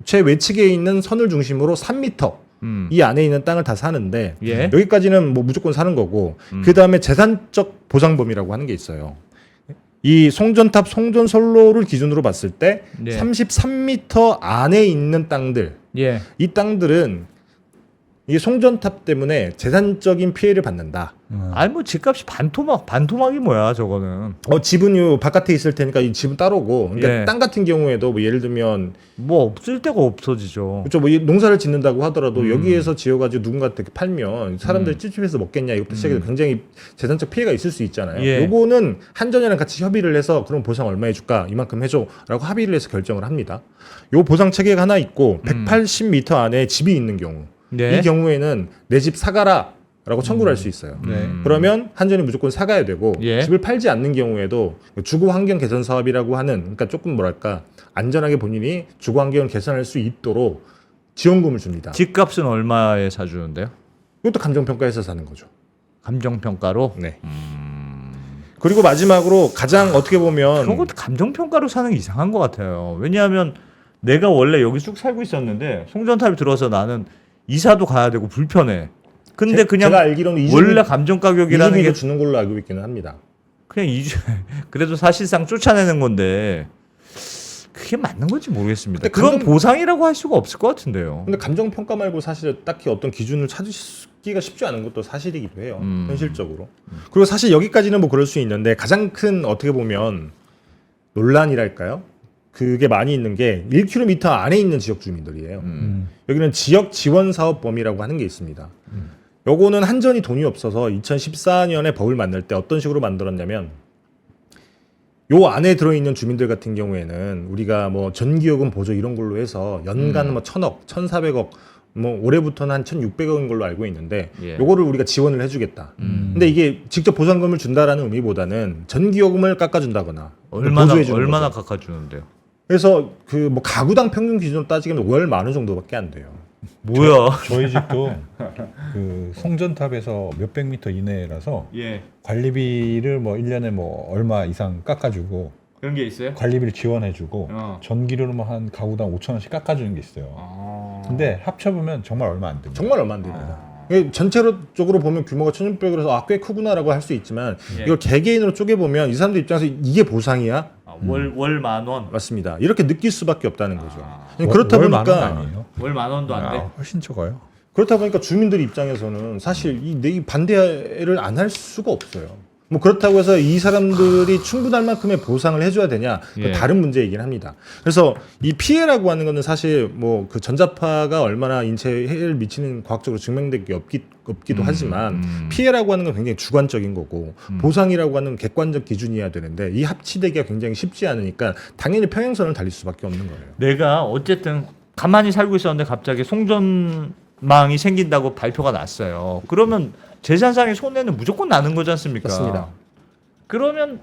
최외측에 있는 선을 중심으로 3m 이 안에 있는 땅을 다 사는데 예. 여기까지는 뭐 무조건 사는 거고 그 다음에 재산적 보상범위라고 하는 게 있어요. 이 송전탑, 송전선로를 기준으로 봤을 때 예. 33m 안에 있는 땅들 예. 이 땅들은 이 송전탑 때문에 재산적인 피해를 받는다. 아니 뭐 집값이 반토막이 뭐야 저거는. 집은 요 바깥에 있을 테니까 이 집은 따로고 그러니까 예. 땅 같은 경우에도 뭐 예를 들면 뭐 없을 데가 없어지죠. 그렇죠. 뭐 농사를 짓는다고 하더라도 여기에서 지어가지고 누군가한테 팔면 사람들이 찝찝해서 먹겠냐 이것부터 시작해서 굉장히 재산적 피해가 있을 수 있잖아요. 예. 요거는 한전이랑 같이 협의를 해서 그럼 보상 얼마 해줄까 이만큼 해줘라고 합의를 해서 결정을 합니다. 요 보상 체계가 하나 있고 180m 안에 집이 있는 경우 네. 이 경우에는 내 집 사가라라고 청구를 할 수 있어요. 네. 그러면 한전이 무조건 사가야 되고 예. 집을 팔지 않는 경우에도 주거 환경 개선 사업이라고 하는 그러니까 조금 뭐랄까 안전하게 본인이 주거 환경을 개선할 수 있도록 지원금을 줍니다. 집값은 얼마에 사주는데요? 이것도 감정평가해서 사는 거죠. 감정평가로. 네. 그리고 마지막으로 가장 어떻게 보면 그런 것도 감정평가로 사는 게 이상한 것 같아요. 왜냐하면 내가 원래 여기 쭉 살고 있었는데 송전탑이 들어서 나는 이사도 가야 되고 불편해. 근데 그냥 제가 알기로는 원래 감정 가격이라는 게 주는 걸로 알고 있기는 합니다. 그냥 그래도 사실상 쫓아내는 건데 그게 맞는 건지 모르겠습니다. 근데 그건 보상이라고 할 수가 없을 것 같은데요. 근데 감정평가 말고 사실 딱히 어떤 기준을 찾기가 쉽지 않은 것도 사실이기도 해요. 현실적으로. 그리고 사실 여기까지는 뭐 그럴 수 있는데 가장 큰 어떻게 보면 논란이랄까요? 그게 많이 있는 게 1km 안에 있는 지역 주민들이에요. 여기는 지역 지원 사업 범위라고 하는 게 있습니다. 요거는 한전이 돈이 없어서 2014년에 법을 만들 때 어떤 식으로 만들었냐면 요 안에 들어있는 주민들 같은 경우에는 우리가 뭐 전기요금 보조 이런 걸로 해서 연간 뭐 1,000억, 1,400억 뭐 올해부터는 한 1,600억인 걸로 알고 있는데 예. 요거를 우리가 지원을 해주겠다. 근데 이게 직접 보상금을 준다라는 의미보다는 전기요금을 깎아준다거나 보조해주는 얼마나 거죠. 깎아주는데요? 그래서 그 뭐 가구당 평균 기준으로 따지면 월 10,000원 정도밖에 안 돼요. 뭐야? 저희 집도 그 송전탑에서 몇백 미터 이내라서 예. 관리비를 뭐 1년에 뭐 얼마 이상 깎아주고 그런 게 있어요? 관리비를 지원해주고 전기료를 뭐 한 가구당 5,000원씩 깎아주는 게 있어요. 근데 합쳐보면 정말 얼마 안 됩니다. 정말 얼마 안 됩니다. 이게 전체적으로 보면 규모가 1,600이라서 꽤 크구나라고 할 수 있지만 예. 이걸 개개인으로 쪼개보면 이 사람들 입장에서 이게 보상이야? 월 10,000원. 맞습니다. 이렇게 느낄 수밖에 없다는 거죠. 그렇다 월 만원 보니까 아니에요? 월 10,000원도 안 돼. 훨씬 적어요. 그렇다 보니까 주민들 입장에서는 사실 이 반대를 안 할 수가 없어요. 뭐 그렇다고 해서 이 사람들이 충분할 만큼의 보상을 해줘야 되냐? 예. 다른 문제이긴 합니다. 그래서 이 피해라고 하는 거는 사실 뭐 그 전자파가 얼마나 인체에 해를 미치는 과학적으로 증명된 게 없기도 하지만 피해라고 하는 건 굉장히 주관적인 거고 보상이라고 하는 객관적 기준이어야 되는데 이 합치되기가 굉장히 쉽지 않으니까 당연히 평행선을 달릴 수밖에 없는 거예요. 내가 어쨌든 가만히 살고 있었는데 갑자기 송전망이 생긴다고 발표가 났어요. 그러면 재산상의 손해는 무조건 나는 거지 않습니까? 맞습니다. 그러면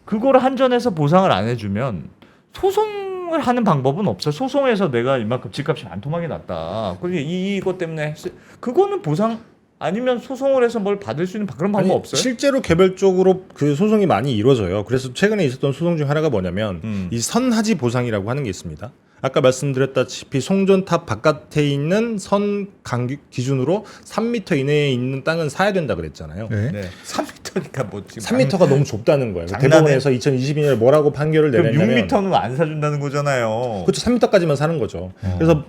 그거를 한전에서 보상을 안 해주면 소송을 하는 방법은 없어. 소송해서 내가 이만큼 집값이 반토막이 났다. 그리고 이것 때문에 그거는 보상 아니면 소송을 해서 뭘 받을 수 있는 그런 방법 없어요? 실제로 개별적으로 그 소송이 많이 이루어져요. 그래서 최근에 있었던 소송 중 하나가 뭐냐면 이 선하지 보상이라고 하는 게 있습니다. 아까 말씀드렸다시피 송전탑 바깥에 있는 선 기준으로 3m 이내에 있는 땅은 사야 된다 그랬잖아요. 네. 네. 3m니까 뭐 지금 3m가 너무 좁다는 거예요. 장난해. 대법원에서 2022년에 뭐라고 판결을 그럼 내렸냐면 6m는 안 사준다는 거잖아요. 그렇죠. 3m까지만 사는 거죠. 그래서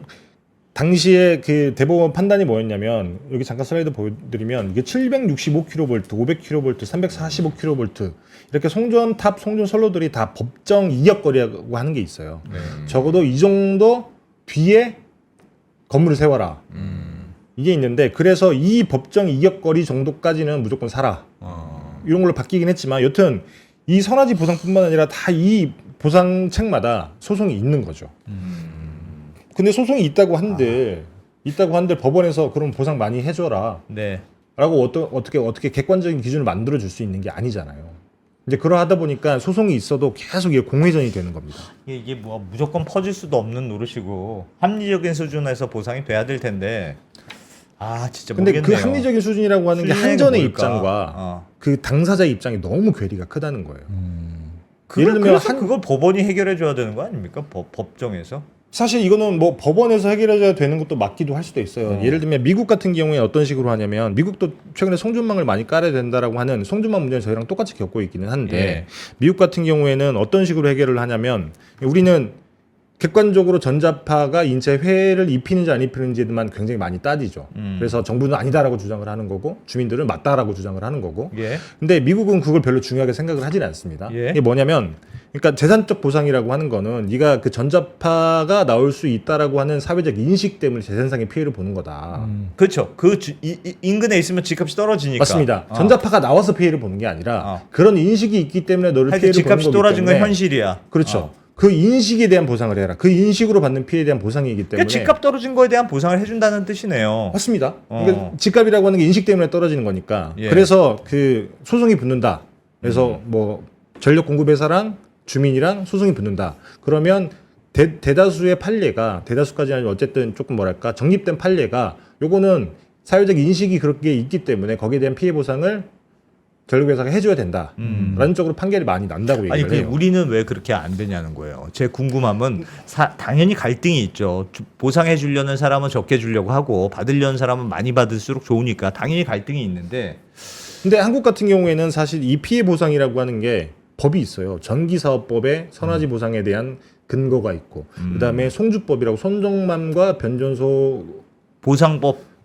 당시에 그 대법원 판단이 뭐였냐면 여기 잠깐 슬라이드 보여드리면 이게 765kV, 500kV, 345kV 이렇게 송전탑, 송전선로들이 다 법정 이역거리라고 하는 게 있어요. 적어도 이 정도 뒤에 건물을 세워라. 이게 있는데 그래서 이 법정 이역거리 정도까지는 무조건 사라. 이런 걸로 바뀌긴 했지만 여튼 이 선화지 보상뿐만 아니라 다 이 보상책마다 소송이 있는 거죠. 근데 소송이 있다고 한들 법원에서 그럼 보상 많이 해줘라. 네. 라고 어떻게 객관적인 기준을 만들어 줄 수 있는 게 아니잖아요. 이제 그러하다 보니까 소송이 있어도 계속 이게 공회전이 되는 겁니다. 이게 뭐 무조건 퍼질 수도 없는 노릇이고 합리적인 수준에서 보상이 돼야 될 텐데 진짜 근데 모르겠네요. 그 합리적인 수준이라고 하는 게 수준이 한전의 뭘까? 입장과 그 당사자의 입장이 너무 괴리가 크다는 거예요. 예를 들면 그래서 그걸 법원이 해결해 줘야 되는 거 아닙니까? 법정에서? 사실 이거는 뭐 법원에서 해결해줘야 되는 것도 맞기도 할 수도 있어요. 예를 들면 미국 같은 경우에 어떤 식으로 하냐면 미국도 최근에 송전망을 많이 깔아야 된다라고 하는 송전망 문제는 저희랑 똑같이 겪고 있기는 한데 예. 미국 같은 경우에는 어떤 식으로 해결을 하냐면 우리는 객관적으로 전자파가 인체에 해를 입히는지 안 입히는지만 굉장히 많이 따지죠. 그래서 정부는 아니다라고 주장을 하는 거고 주민들은 맞다라고 주장을 하는 거고. 예. 근데 미국은 그걸 별로 중요하게 생각을 하지는 않습니다. 예. 이게 뭐냐면 그러니까 재산적 보상이라고 하는 거는 네가 그 전자파가 나올 수 있다라고 하는 사회적 인식 때문에 재산상의 피해를 보는 거다. 그렇죠. 인근에 있으면 집값이 떨어지니까. 맞습니다. 전자파가 나와서 피해를 보는 게 아니라 어. 그런 인식이 있기 때문에 너를 하여튼 피해를 보는 거기 집값이 떨어진 건 때문에 현실이야. 그렇죠. 그 인식에 대한 보상을 해라. 그 인식으로 받는 피해에 대한 보상이기 때문에 그러니까 집값 떨어진 거에 대한 보상을 해준다는 뜻이네요. 맞습니다. 그러니까 집값이라고 하는 게 인식 때문에 떨어지는 거니까. 예. 그래서 그 소송이 붙는다. 그래서 뭐 전력 공급 회사랑 주민이랑 소송이 붙는다. 그러면 대다수의 판례가 대다수까지 아니면 어쨌든 조금 뭐랄까 정립된 판례가 요거는 사회적 인식이 그렇게 있기 때문에 거기에 대한 피해 보상을 전력회사가 해줘야 된다. 라는 쪽으로 판결이 많이 난다고 아니 얘기를 해요. 우리는 왜 그렇게 안 되냐는 거예요. 제 궁금함은 당연히 갈등이 있죠. 보상해 주려는 사람은 적게 주려고 하고 받으려는 사람은 많이 받을수록 좋으니까 당연히 갈등이 있는데 근데 한국 같은 경우에는 사실 이 피해 보상이라고 하는 게 법이 있어요. 전기사업법에 선화지 보상에 대한 근거가 있고 그다음에 송주법이라고 손정맘과 변전소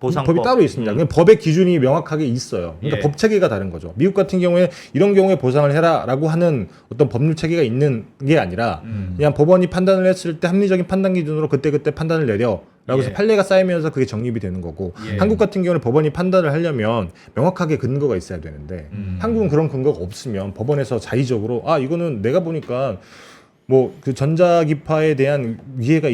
보상법. 법이 따로 있습니다. 그냥 법의 기준이 명확하게 있어요. 그러니까 예. 법 체계가 다른 거죠. 미국 같은 경우에 이런 경우에 보상을 해라라고 하는 어떤 법률 체계가 있는 게 아니라 그냥 법원이 판단을 했을 때 합리적인 판단 기준으로 그때 판단을 내려라고 해서 예. 판례가 쌓이면서 그게 정립이 되는 거고 예. 한국 같은 경우는 법원이 판단을 하려면 명확하게 근거가 있어야 되는데 한국은 그런 근거가 없으면 법원에서 자의적으로 아 이거는 내가 보니까 뭐 그 전자기파에 대한 위해가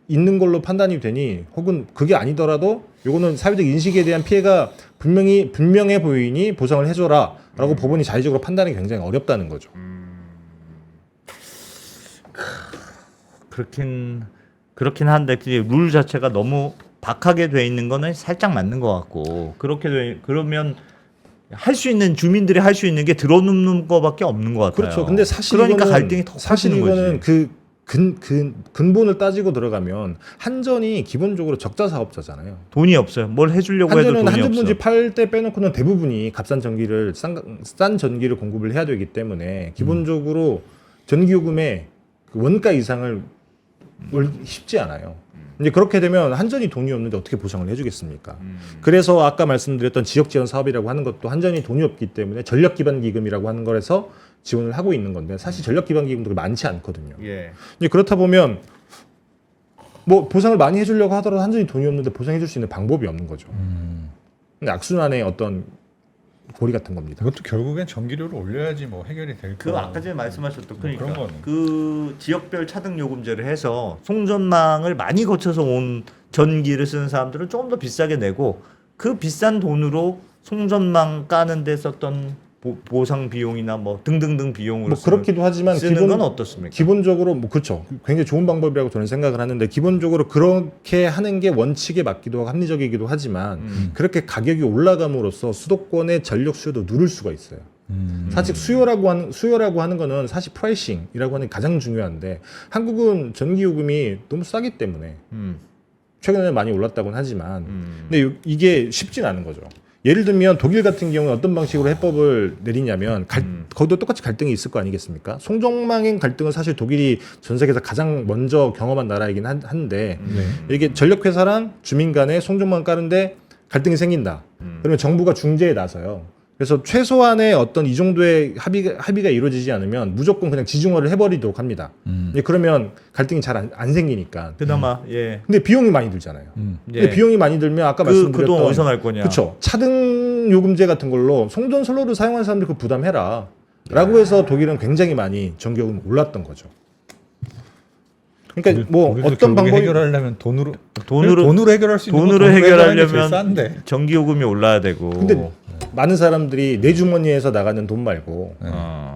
있는 걸로 판단이 되니 혹은 그게 아니더라도 요거는 사회적 인식에 대한 피해가 분명해 보이니 보상을 해줘라라고 법원이 자의적으로 판단하기 굉장히 어렵다는 거죠. 그렇긴 한데 룰 자체가 너무 박하게 돼 있는 거는 살짝 맞는 것 같고 그러면 할 수 있는 주민들이 할 수 있는 게 들어눕는 거밖에 없는 것 같아요. 그렇죠. 근데 사실 그러니까 이거는 갈등이 더 사실 커지는 이거는 거지. 근본을 따지고 들어가면 한전이 기본적으로 적자 사업자잖아요. 돈이 없어요. 뭘 해주려고 해도 한전은 돈이 한전분지 없어. 팔 때 빼놓고는 대부분이 값싼 전기를 싼 전기를 공급을 해야 되기 때문에 기본적으로 전기요금의 그 원가 이상을 쉽지 않아요. 이제 그렇게 되면 한전이 돈이 없는데 어떻게 보상을 해주겠습니까? 그래서 아까 말씀드렸던 지역 지원 사업이라고 하는 것도 한전이 돈이 없기 때문에 전력 기반 기금이라고 하는 거에서 지원을 하고 있는 건데 사실 전력 기반 기금도 많지 않거든요. 예. 이제 그렇다 보면 뭐 보상을 많이 해주려고 하더라도 한전이 돈이 없는데 보상해줄 수 있는 방법이 없는 거죠. 근데 악순환의 어떤 고리 같은 겁니다. 이것도 결국엔 전기료를 올려야지 뭐 해결이 될 그 거. 아까 전에 말씀하셨던 그러니까 그런 거는. 그 지역별 차등 요금제를 해서 송전망을 많이 거쳐서 온 전기를 쓰는 사람들은 조금 더 비싸게 내고 그 비싼 돈으로 송전망 까는 데 썼던 보상 비용이나 뭐 등등등 비용으로 뭐 그렇기도 하지만 쓰는 건 어떻습니까? 기본적으로 뭐 그렇죠. 굉장히 좋은 방법이라고 저는 생각을 하는데 기본적으로 그렇게 하는 게 원칙에 맞기도 하고 합리적이기도 하지만 그렇게 가격이 올라감으로써 수도권의 전력 수요도 누를 수가 있어요. 사실 수요라고 하는 거는 사실 프라이싱이라고 하는 게 가장 중요한데 한국은 전기 요금이 너무 싸기 때문에 최근에 많이 올랐다고는 하지만 근데 이게 쉽진 않은 거죠. 예를 들면 독일 같은 경우는 어떤 방식으로 해법을 내리냐면 거기도 똑같이 갈등이 있을 거 아니겠습니까? 송전망의 갈등은 사실 독일이 전 세계에서 가장 먼저 경험한 나라이긴 한데 이게 전력회사랑 주민 간에 송전망 까는데 갈등이 생긴다. 그러면 정부가 중재에 나서요. 그래서 최소한의 어떤 이 정도의 합의가 이루어지지 않으면 무조건 그냥 지중화를 해버리도록 합니다. 그러면 갈등이 잘 안 생기니까. 그나마 예. 근데 비용이 많이 들잖아요. 예. 근데 비용이 많이 들면 아까 그 말씀드렸던 돈 어디서 날 거냐? 그렇죠. 차등 요금제 같은 걸로 송전 선로를 사용하는 사람들 그 부담해라. 라고 해서 독일은 굉장히 많이 전기요금 올랐던 거죠. 그러니까 뭐 어떤 방법이 해결하려면 돈으로 돈으로 해결할 수 있는 돈으로 건 돈으로 해결하는 게 제일 해결하려면 싼데. 전기요금이 올라야 되고. 근데 많은 사람들이 내 주머니에서 나가는 돈 말고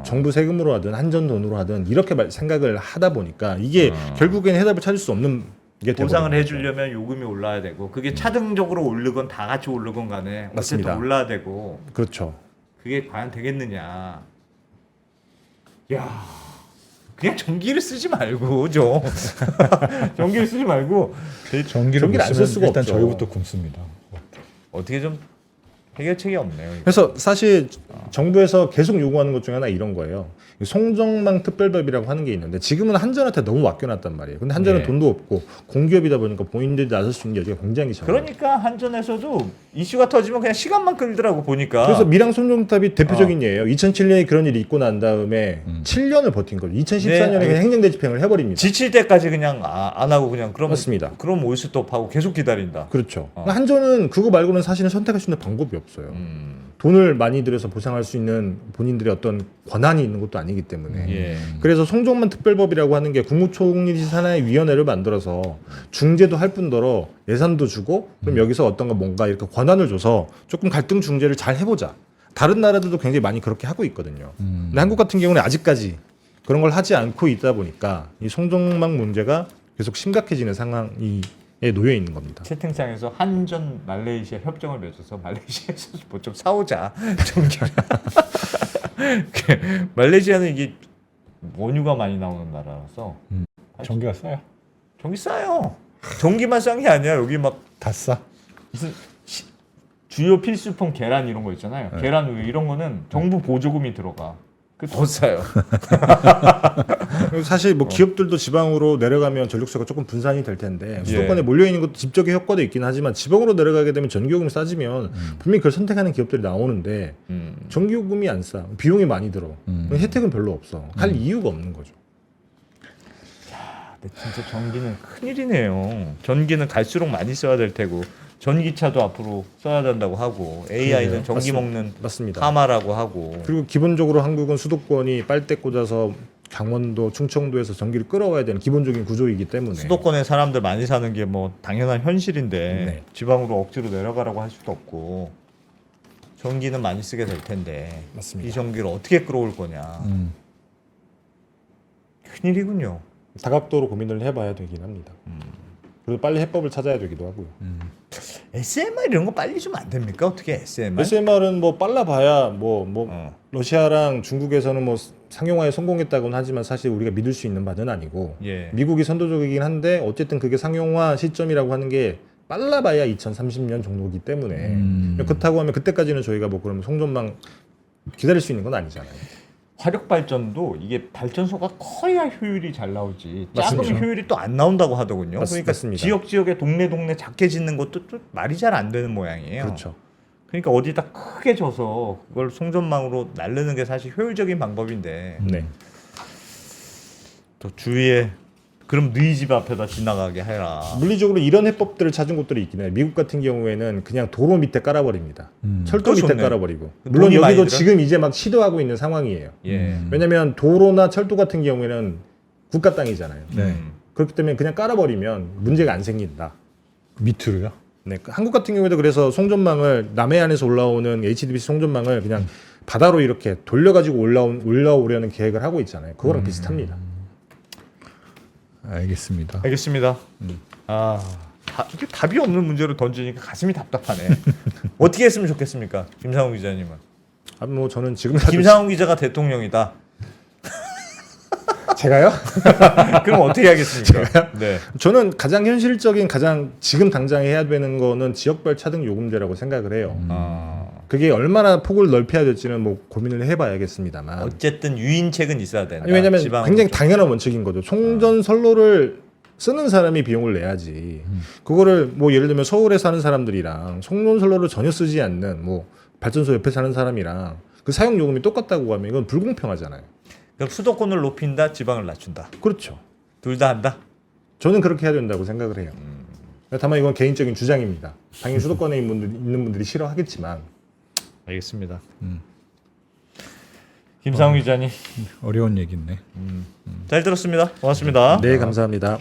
정부 세금으로 하든 한전 돈으로 하든 이렇게 생각을 하다 보니까 이게 결국엔 해답을 찾을 수 없는 게 보상을 돼버리는 거죠. 해주려면 요금이 올라야 되고 그게 차등적으로 오르건 다 같이 오르건 간에 어쨌든 맞습니다. 올라야 되고 그렇죠. 그게 과연 되겠느냐? 야, 그냥 전기를 쓰지 말고 좀 전기를 쓰지 말고 전기를 전기를 안 쓸 수가 일단 없죠. 저희부터 굶습니다. 어떻게 좀 해결책이 없네요. 이거. 그래서 사실 정부에서 계속 요구하는 것 중에 하나 이런 거예요. 송전망 특별법이라고 하는 게 있는데 지금은 한전한테 너무 맡겨놨단 말이에요. 근데 한전은 네. 돈도 없고 공기업이다 보니까 본인들이 나설 수 있는 여지가 굉장히 적어요. 그러니까 한전에서도 이슈가 터지면 그냥 시간만 끌더라고 보니까. 그래서 밀양 송전탑이 대표적인 예예요. 2007년에 그런 일이 있고 난 다음에 7년을 버틴 거죠. 2014년에 네, 그냥 행정대 집행을 해버립니다. 지칠 때까지 그냥 안 하고 그냥 그럼 맞습니다. 그럼 올스톱하고 계속 기다린다. 그렇죠. 한전은 그거 말고는 사실은 선택할 수 있는 방법이 없어요. 돈을 많이 들여서 보상할 수 있는 본인들의 어떤 권한이 있는 것도 아니기 때문에. 예. 그래서 송정만 특별법이라고 하는 게 국무총리 산하의 위원회를 만들어서 중재도 할 뿐더러 예산도 주고 그럼 여기서 어떤가 뭔가 이렇게 권한을 줘서 조금 갈등 중재를 잘 해보자. 다른 나라들도 굉장히 많이 그렇게 하고 있거든요. 근데 한국 같은 경우는 아직까지 그런 걸 하지 않고 있다 보니까 이 송정망 문제가 계속 심각해지는 상황이 놓여 있는 겁니다. 채팅창에서 한전 말레이시아 협정을 맺어서 말레이시아에서 뭐 좀 사오자. 말레이시아는 이게 원유가 많이 나오는 나라라서 전기가 싸요. 전기 싸요. 전기만 싼 게 아니야. 여기 막 다 싸. 무슨 주요 필수품 계란 이런 거 있잖아요. 계란 우유 이런 거는 정부 보조금이 들어가. 그 더 싸요. 사실 뭐 기업들도 지방으로 내려가면 전력수가 조금 분산이 될 텐데 수도권에 몰려 있는 것도 집적인 효과도 있긴 하지만 지방으로 내려가게 되면 전기요금이 싸지면 분명히 그걸 선택하는 기업들이 나오는데 전기요금이 안 싸, 비용이 많이 들어, 혜택은 별로 없어. 할 이유가 없는 거죠. 근데 진짜 전기는 큰일이네요. 전기는 갈수록 많이 써야 될 테고 전기차도 앞으로 써야 된다고 하고 AI는 전기 먹는 맞습니다. 하마라고 하고 그리고 기본적으로 한국은 수도권이 빨대 꽂아서 강원도, 충청도에서 전기를 끌어와야 되는 기본적인 구조이기 때문에 수도권에 사람들 많이 사는 게 뭐 당연한 현실인데 네. 지방으로 억지로 내려가라고 할 수도 없고 전기는 많이 쓰게 될 텐데 맞습니다. 이 전기를 어떻게 끌어올 거냐 큰일이군요. 다각도로 고민을 해봐야 되긴 합니다. 그리고 빨리 해법을 찾아야 되기도 하고요. SMR 이런 거 빨리 주면 안 됩니까? 어떻게 SMR? SMR은 뭐 빨라봐야 뭐 러시아랑 중국에서는 뭐 상용화에 성공했다고는 하지만 사실 우리가 믿을 수 있는 바는 아니고 예. 미국이 선도적이긴 한데 어쨌든 그게 상용화 시점이라고 하는 게 빨라봐야 2030년 정도이기 때문에 그렇다고 하면 그때까지는 저희가 뭐 그러면 송전망 기다릴 수 있는 건 아니잖아요. 화력 발전도 이게 발전소가 커야 효율이 잘 나오지 작으면 맞습니다. 효율이 또 안 나온다고 하더군요. 그러니까 맞습니다. 지역에 동네 작게 짓는 것도 또 말이 잘 안 되는 모양이에요. 그렇죠. 그러니까 어디다 크게 줘서 그걸 송전망으로 날르는 게 사실 효율적인 방법인데 네. 또 주위에 그럼 너희 집 앞에다 지나가게 해라. 물리적으로 이런 해법들을 찾은 곳들이 있긴 해요. 미국 같은 경우에는 그냥 도로 밑에 깔아버립니다. 철도 밑에 좋네. 깔아버리고. 그 물론 돈이 많이 여기도 들어? 지금 이제 막 시도하고 있는 상황이에요. 예. 왜냐하면 도로나 철도 같은 경우에는 국가 땅이잖아요. 네. 그렇기 때문에 그냥 깔아버리면 문제가 안 생긴다. 밑으로요? 네, 한국 같은 경우에도 그래서 송전망을 남해안에서 올라오는 HDBC 송전망을 그냥 바다로 이렇게 돌려가지고 올라오려는 계획을 하고 있잖아요. 그거랑 비슷합니다. 알겠습니다. 알겠습니다. 이게 답이 없는 문제로 던지니까 가슴이 답답하네. 어떻게 했으면 좋겠습니까, 김상훈 기자님은? 아, 뭐 저는 지금 김상훈 기자가 대통령이다. 제가요? 그럼 어떻게 하겠습니까? 네. 저는 가장 현실적인 가장 지금 당장 해야 되는 거는 지역별 차등 요금제라고 생각을 해요. 그게 얼마나 폭을 넓혀야 될지는 뭐 고민을 해봐야겠습니다만. 어쨌든 유인책은 있어야 된다. 아니, 왜냐하면 지방으로 굉장히 좀. 당연한 원칙인 거죠. 송전 선로를 쓰는 사람이 비용을 내야지. 그거를 뭐 예를 들면 서울에 사는 사람들이랑 송전 선로를 전혀 쓰지 않는 뭐 발전소 옆에 사는 사람이랑 그 사용 요금이 똑같다고 하면 이건 불공평하잖아요. 그럼 수도권을 높인다, 지방을 낮춘다. 그렇죠. 둘 다 한다. 저는 그렇게 해야 된다고 생각을 해요. 다만 이건 개인적인 주장입니다. 당연히 수도권에 있는 분들이 싫어하겠지만. 알겠습니다. 김상훈 기자님 어려운 얘기네. 잘 들었습니다. 고맙습니다. 네, 감사합니다.